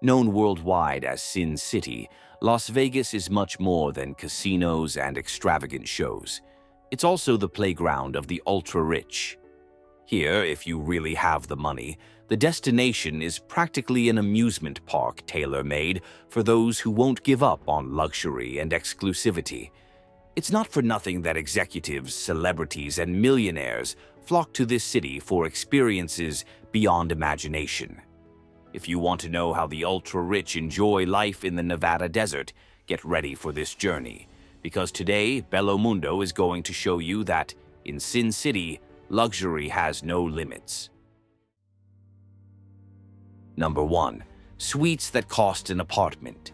Known worldwide as Sin City, Las Vegas is much more than casinos and extravagant shows. It's also the playground of the ultra-rich. Here, if you really have the money, the destination is practically an amusement park tailor-made for those who won't give up on luxury and exclusivity. It's not for nothing that executives, celebrities, and millionaires flock to this city for experiences beyond imagination. If you want to know how the ultra-rich enjoy life in the Nevada desert, get ready for this journey, because today, Bello Mundo is going to show you that, in Sin City, luxury has no limits. Number 1. Suites that cost an apartment.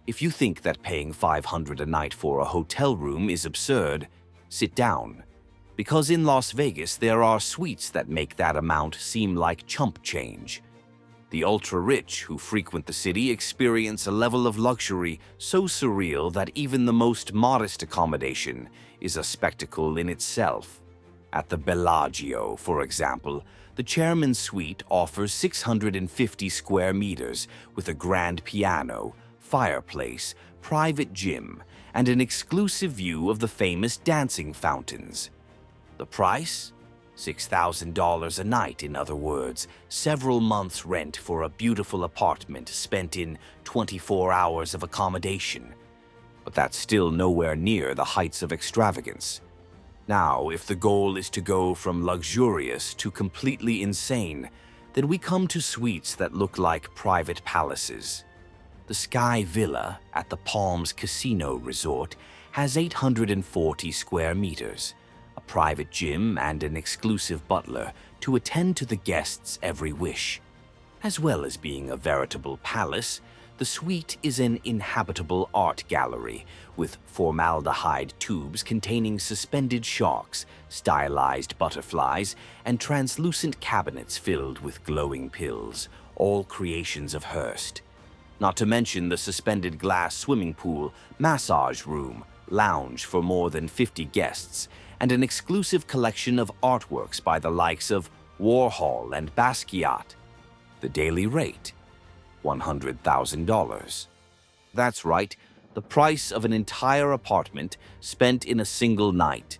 If you think that paying $500 a night for a hotel room is absurd, sit down. Because in Las Vegas, there are suites that make that amount seem like chump change. The ultra-rich who frequent the city experience a level of luxury so surreal that even the most modest accommodation is a spectacle in itself. At the Bellagio, for example, the chairman's suite offers 650 square meters with a grand piano, fireplace, private gym, and an exclusive view of the famous dancing fountains. The price? $6,000 a night, in other words, several months' rent for a beautiful apartment spent in 24 hours of accommodation. But that's still nowhere near the heights of extravagance. Now, if the goal is to go from luxurious to completely insane, then we come to suites that look like private palaces. The Sky Villa at the Palms Casino Resort has 840 square meters, a private gym, and an exclusive butler to attend to the guests' every wish. As well as being a veritable palace, the suite is an inhabitable art gallery with formaldehyde tubes containing suspended sharks, stylized butterflies, and translucent cabinets filled with glowing pills, all creations of Hearst. Not to mention the suspended glass swimming pool, massage room, lounge for more than 50 guests, and an exclusive collection of artworks by the likes of Warhol and Basquiat. The daily rate? $100,000. That's right, the price of an entire apartment spent in a single night.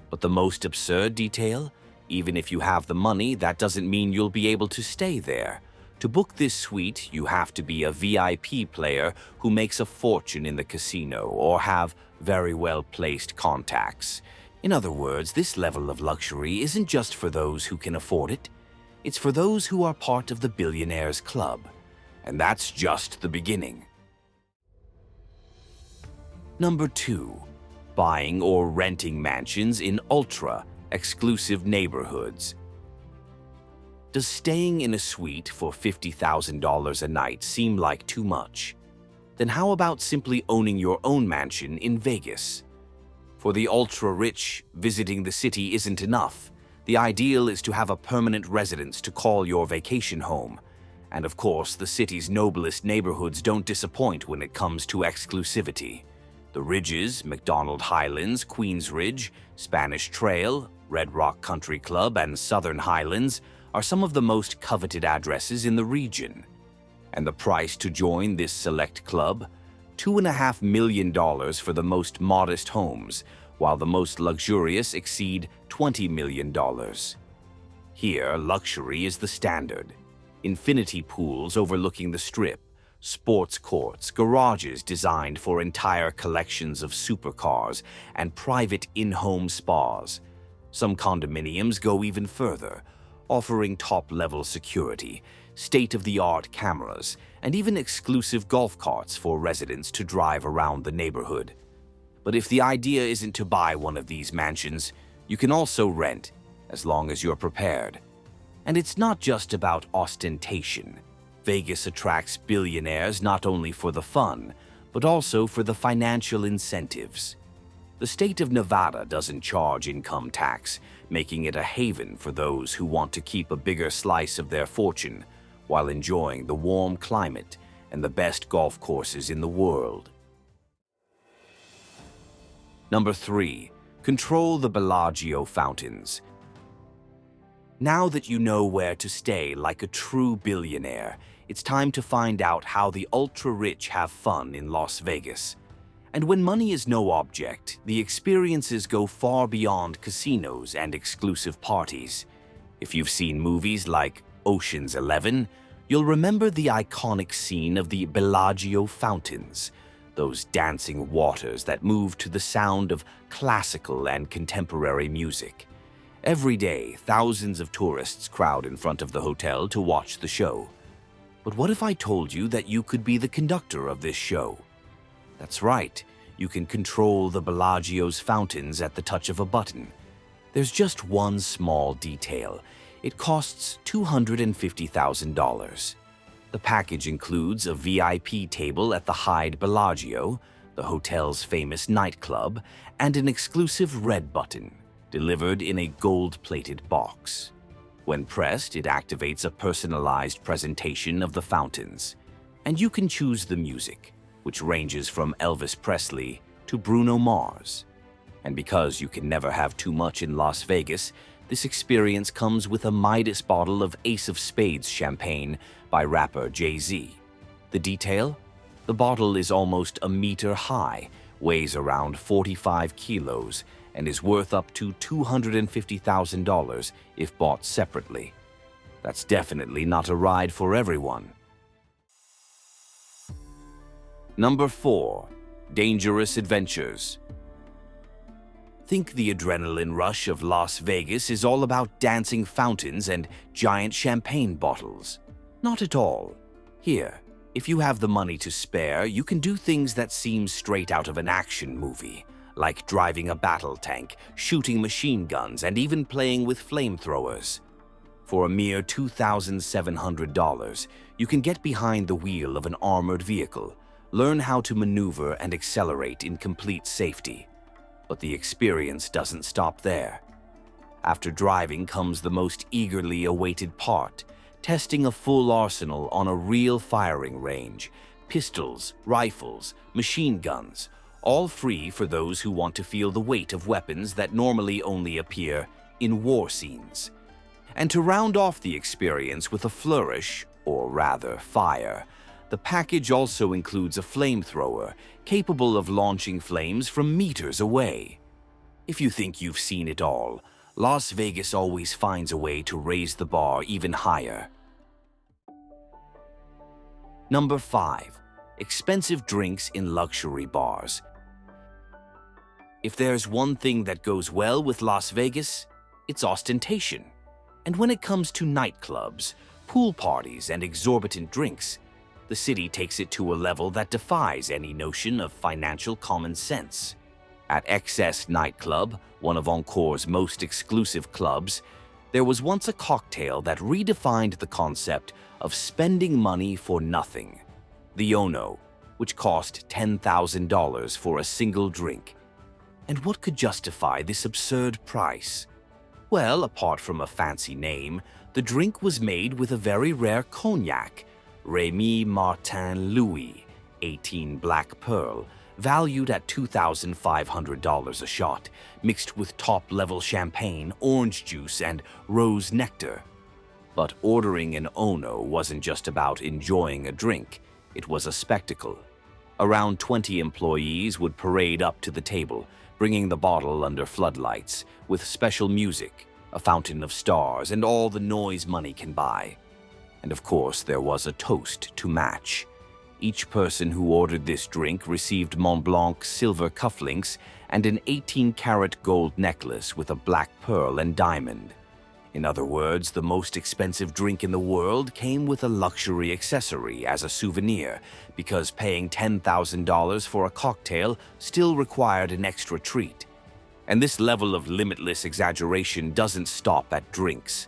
But the most absurd detail? Even if you have the money, that doesn't mean you'll be able to stay there. To book this suite, you have to be a VIP player who makes a fortune in the casino or have very well-placed contacts. In other words, this level of luxury isn't just for those who can afford it. It's for those who are part of the Billionaires Club. And that's just the beginning. Number 2. Buying or renting mansions in ultra-exclusive neighborhoods. Does staying in a suite for $50,000 a night seem like too much? Then how about simply owning your own mansion in Vegas? For the ultra-rich, visiting the city isn't enough. The ideal is to have a permanent residence to call your vacation home. And of course, the city's noblest neighborhoods don't disappoint when it comes to exclusivity. The Ridges, McDonald Highlands, Queensridge, Spanish Trail, Red Rock Country Club, and Southern Highlands are some of the most coveted addresses in the region. And the price to join this select club? $2.5 million for the most modest homes, while the most luxurious exceed $20 million. Here, luxury is the standard. Infinity pools overlooking the Strip, sports courts, garages designed for entire collections of supercars, and private in-home spas. Some condominiums go even further, offering top-level security, state-of-the-art cameras, and even exclusive golf carts for residents to drive around the neighborhood. But if the idea isn't to buy one of these mansions, you can also rent, as long as you're prepared. And it's not just about ostentation. Vegas attracts billionaires not only for the fun, but also for the financial incentives. The state of Nevada doesn't charge income tax, making it a haven for those who want to keep a bigger slice of their fortune while enjoying the warm climate and the best golf courses in the world. Number 3. Control the Bellagio fountains. Now that you know where to stay like a true billionaire, it's time to find out how the ultra-rich have fun in Las Vegas. And when money is no object, the experiences go far beyond casinos and exclusive parties. If you've seen movies like Ocean's 11, you'll remember the iconic scene of the Bellagio fountains, those dancing waters that move to the sound of classical and contemporary music. Every day, thousands of tourists crowd in front of the hotel to watch the show. But what if I told you that you could be the conductor of this show? That's right, you can control the Bellagio's fountains at the touch of a button. There's just one small detail. It costs $250,000. The package includes a VIP table at the Hyde Bellagio, the hotel's famous nightclub, and an exclusive red button, delivered in a gold-plated box. When pressed, it activates a personalized presentation of the fountains, and you can choose the music, which ranges from Elvis Presley to Bruno Mars. And because you can never have too much in Las Vegas, this experience comes with a Midas bottle of Ace of Spades champagne by rapper Jay-Z. The detail? The bottle is almost a meter high, weighs around 45 kilos, and is worth up to $250,000 if bought separately. That's definitely not a ride for everyone. Number 4. Dangerous adventures. Think the adrenaline rush of Las Vegas is all about dancing fountains and giant champagne bottles. Not at all. Here, if you have the money to spare, you can do things that seem straight out of an action movie, like driving a battle tank, shooting machine guns, and even playing with flamethrowers. For a mere $2,700, you can get behind the wheel of an armored vehicle, learn how to maneuver and accelerate in complete safety. But the experience doesn't stop there. After driving comes the most eagerly awaited part, testing a full arsenal on a real firing range, pistols, rifles, machine guns, all free for those who want to feel the weight of weapons that normally only appear in war scenes. And to round off the experience with a flourish, or rather fire, the package also includes a flamethrower capable of launching flames from meters away. If you think you've seen it all, Las Vegas always finds a way to raise the bar even higher. Number 5. Expensive drinks in luxury bars. If there's one thing that goes well with Las Vegas, it's ostentation. And when it comes to nightclubs, pool parties, and exorbitant drinks, the city takes it to a level that defies any notion of financial common sense. At XS Nightclub, one of Encore's most exclusive clubs, there was once a cocktail that redefined the concept of spending money for nothing. The Ono, which cost $10,000 for a single drink. And what could justify this absurd price? Well, apart from a fancy name, the drink was made with a very rare cognac, Rémy Martin Louis, 18 Black Pearl, valued at $2,500 a shot, mixed with top-level champagne, orange juice, and rose nectar. But ordering an Ono wasn't just about enjoying a drink, it was a spectacle. Around 20 employees would parade up to the table, bringing the bottle under floodlights, with special music, a fountain of stars, and all the noise money can buy. And of course, there was a toast to match. Each person who ordered this drink received Mont Blanc silver cufflinks and an 18-karat gold necklace with a black pearl and diamond. In other words, the most expensive drink in the world came with a luxury accessory as a souvenir, because paying $10,000 for a cocktail still required an extra treat. And this level of limitless exaggeration doesn't stop at drinks.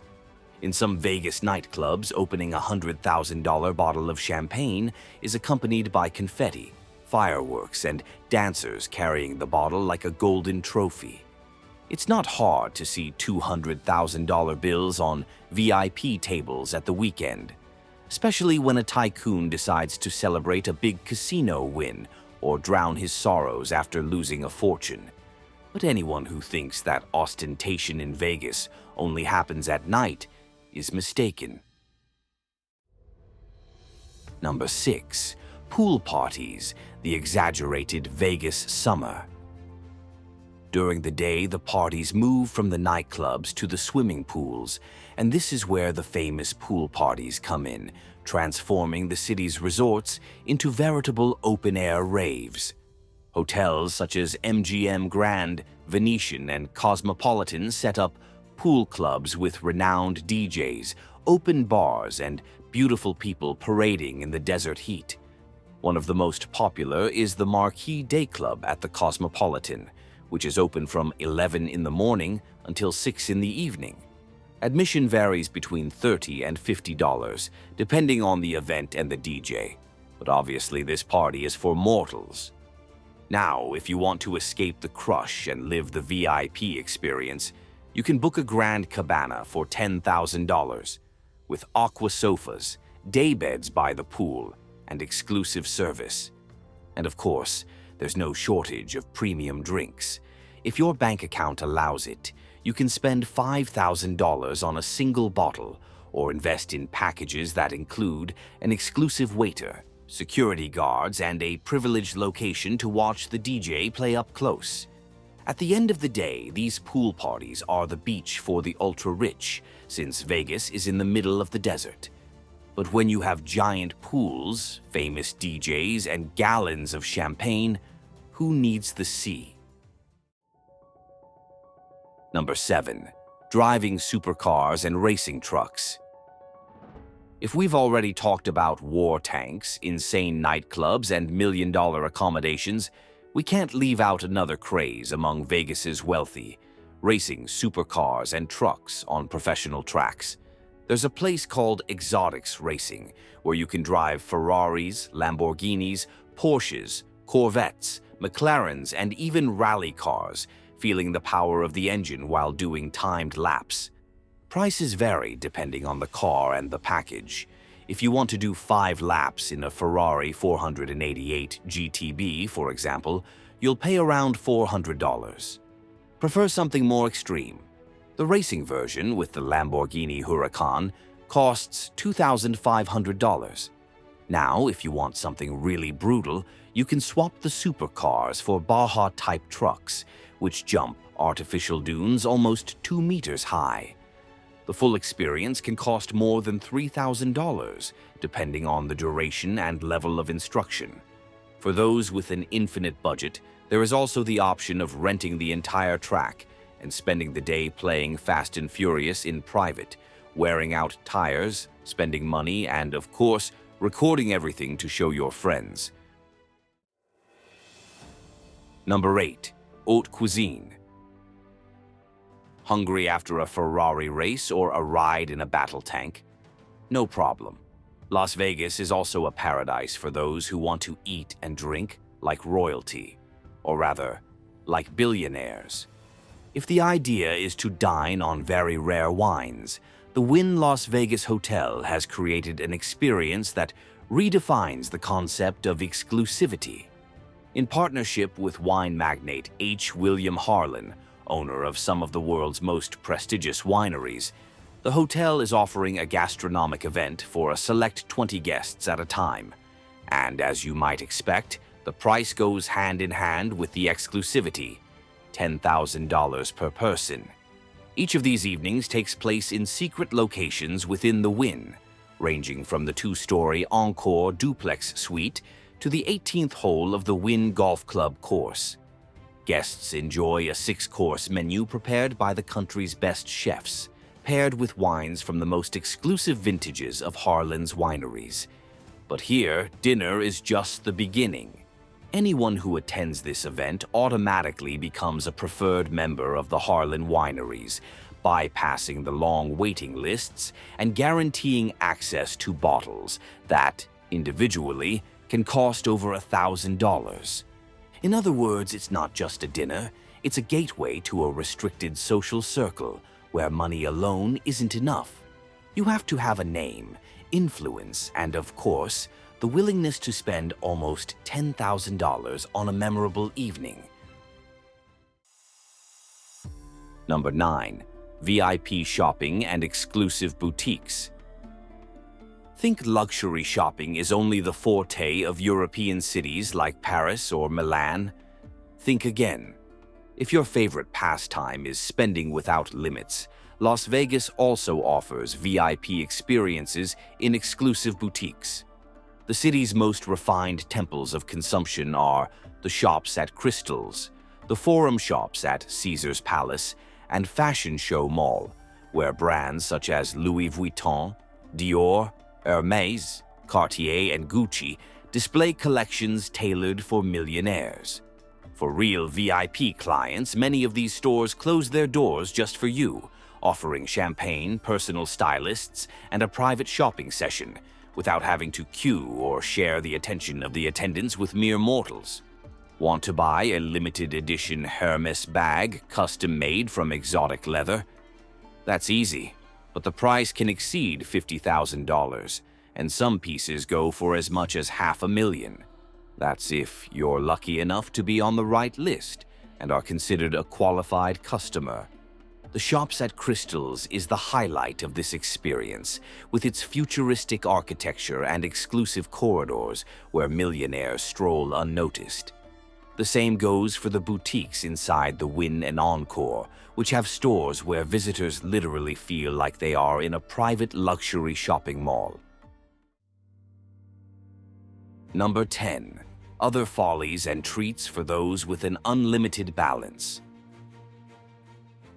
In some Vegas nightclubs, opening a $100,000 bottle of champagne is accompanied by confetti, fireworks, and dancers carrying the bottle like a golden trophy. It's not hard to see $200,000 bills on VIP tables at the weekend, especially when a tycoon decides to celebrate a big casino win or drown his sorrows after losing a fortune. But anyone who thinks that ostentation in Vegas only happens at night is mistaken. Number 6. Pool parties, the exaggerated Vegas summer. During the day, the parties move from the nightclubs to the swimming pools, and this is where the famous pool parties come in, transforming the city's resorts into veritable open-air raves. Hotels such as MGM Grand, Venetian, and Cosmopolitan set up pool clubs with renowned DJs, open bars, and beautiful people parading in the desert heat. One of the most popular is the Marquee Day Club at the Cosmopolitan, which is open from 11 in the morning until 6 in the evening. Admission varies between $30 and $50, depending on the event and the DJ, but obviously this party is for mortals. Now, if you want to escape the crush and live the VIP experience, you can book a Grand Cabana for $10,000, with aqua sofas, day beds by the pool, and exclusive service. And of course, there's no shortage of premium drinks. If your bank account allows it, you can spend $5,000 on a single bottle or invest in packages that include an exclusive waiter, security guards, and a privileged location to watch the DJ play up close. At the end of the day, these pool parties are the beach for the ultra-rich, since Vegas is in the middle of the desert. But when you have giant pools, famous DJs, and gallons of champagne, who needs the sea? Number 7. Driving supercars and racing trucks. If we've already talked about war tanks, insane nightclubs, and million-dollar accommodations, we can't leave out another craze among Vegas's wealthy: racing supercars and trucks on professional tracks. There's a place called Exotics Racing, where you can drive Ferraris, Lamborghinis, Porsches, Corvettes, McLarens, and even rally cars, feeling the power of the engine while doing timed laps. Prices vary depending on the car and the package. If you want to do 5 laps in a Ferrari 488 GTB, for example, you'll pay around $400. Prefer something more extreme? The racing version with the Lamborghini Huracan costs $2,500. Now, if you want something really brutal, you can swap the supercars for Baja-type trucks, which jump artificial dunes almost 2 meters high. The full experience can cost more than $3,000, depending on the duration and level of instruction. For those with an infinite budget, there is also the option of renting the entire track and spending the day playing Fast and Furious in private, wearing out tires, spending money, and, of course, recording everything to show your friends. Number 8. Haute cuisine. Hungry after a Ferrari race or a ride in a battle tank? No problem. Las Vegas is also a paradise for those who want to eat and drink like royalty, or rather, like billionaires. If the idea is to dine on very rare wines, the Wynn Las Vegas Hotel has created an experience that redefines the concept of exclusivity. In partnership with wine magnate H. William Harlan, owner of some of the world's most prestigious wineries, the hotel is offering a gastronomic event for a select 20 guests at a time. And as you might expect, the price goes hand in hand with the exclusivity, $10,000 per person. Each of these evenings takes place in secret locations within the Wynn, ranging from the 2-story Encore duplex suite to the 18th hole of the Wynn Golf Club course. Guests enjoy a 6-course menu prepared by the country's best chefs, paired with wines from the most exclusive vintages of Harlan's wineries. But here, dinner is just the beginning. Anyone who attends this event automatically becomes a preferred member of the Harlan wineries, bypassing the long waiting lists and guaranteeing access to bottles that, individually, can cost over $1,000. In other words, it's not just a dinner, it's a gateway to a restricted social circle where money alone isn't enough. You have to have a name, influence, and of course, the willingness to spend almost $10,000 on a memorable evening. Number 9. VIP shopping and exclusive boutiques. Think luxury shopping is only the forte of European cities like Paris or Milan? Think again. If your favorite pastime is spending without limits, Las Vegas also offers VIP experiences in exclusive boutiques. The city's most refined temples of consumption are the shops at Crystals, the forum shops at Caesar's Palace, and Fashion Show Mall, where brands such as Louis Vuitton, Dior, Hermès, Cartier, and Gucci display collections tailored for millionaires. For real VIP clients, many of these stores close their doors just for you, offering champagne, personal stylists, and a private shopping session, without having to queue or share the attention of the attendants with mere mortals. Want to buy a limited edition Hermès bag, custom-made from exotic leather? That's easy, but the price can exceed $50,000, and some pieces go for as much as $500,000. That's if you're lucky enough to be on the right list and are considered a qualified customer. The shops at Crystals is the highlight of this experience, with its futuristic architecture and exclusive corridors where millionaires stroll unnoticed. The same goes for the boutiques inside the Wynn and Encore, which have stores where visitors literally feel like they are in a private luxury shopping mall. Number 10. Other follies and treats for those with an unlimited balance.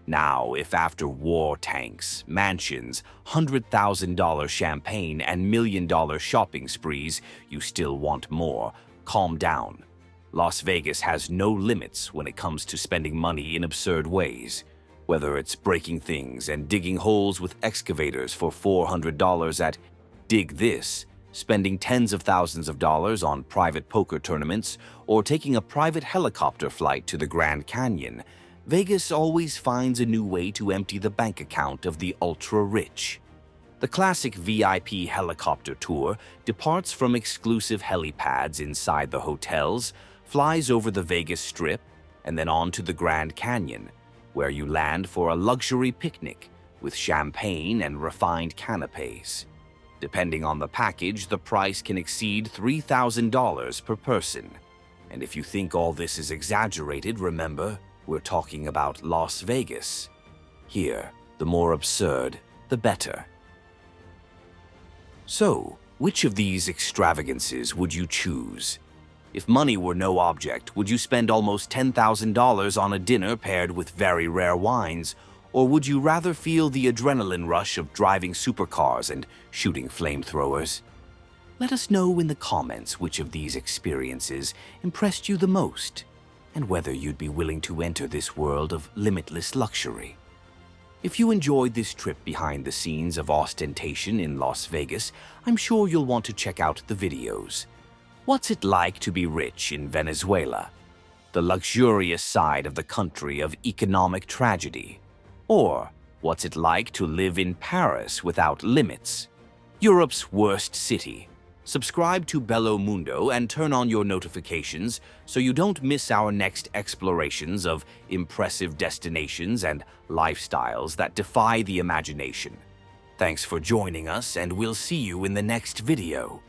Now, if after war tanks, mansions, $100,000 champagne, and million-dollar shopping sprees, you still want more, calm down. Las Vegas has no limits when it comes to spending money in absurd ways. Whether it's breaking things and digging holes with excavators for $400 at Dig This, spending tens of thousands of dollars on private poker tournaments, or taking a private helicopter flight to the Grand Canyon, Vegas always finds a new way to empty the bank account of the ultra-rich. The classic VIP helicopter tour departs from exclusive helipads inside the hotels, flies over the Vegas Strip, and then on to the Grand Canyon, where you land for a luxury picnic with champagne and refined canapes. Depending on the package, the price can exceed $3,000 per person. And if you think all this is exaggerated, remember, we're talking about Las Vegas. Here, the more absurd, the better. So, which of these extravagances would you choose? If money were no object, would you spend almost $10,000 on a dinner paired with very rare wines, or would you rather feel the adrenaline rush of driving supercars and shooting flamethrowers? Let us know in the comments which of these experiences impressed you the most, and whether you'd be willing to enter this world of limitless luxury. If you enjoyed this trip behind the scenes of ostentation in Las Vegas, I'm sure you'll want to check out the videos. What's it like to be rich in Venezuela? The luxurious side of the country of economic tragedy. Or, what's it like to live in Paris without limits? Europe's worst city. Subscribe to Bello Mundo and turn on your notifications so you don't miss our next explorations of impressive destinations and lifestyles that defy the imagination. Thanks for joining us, and we'll see you in the next video.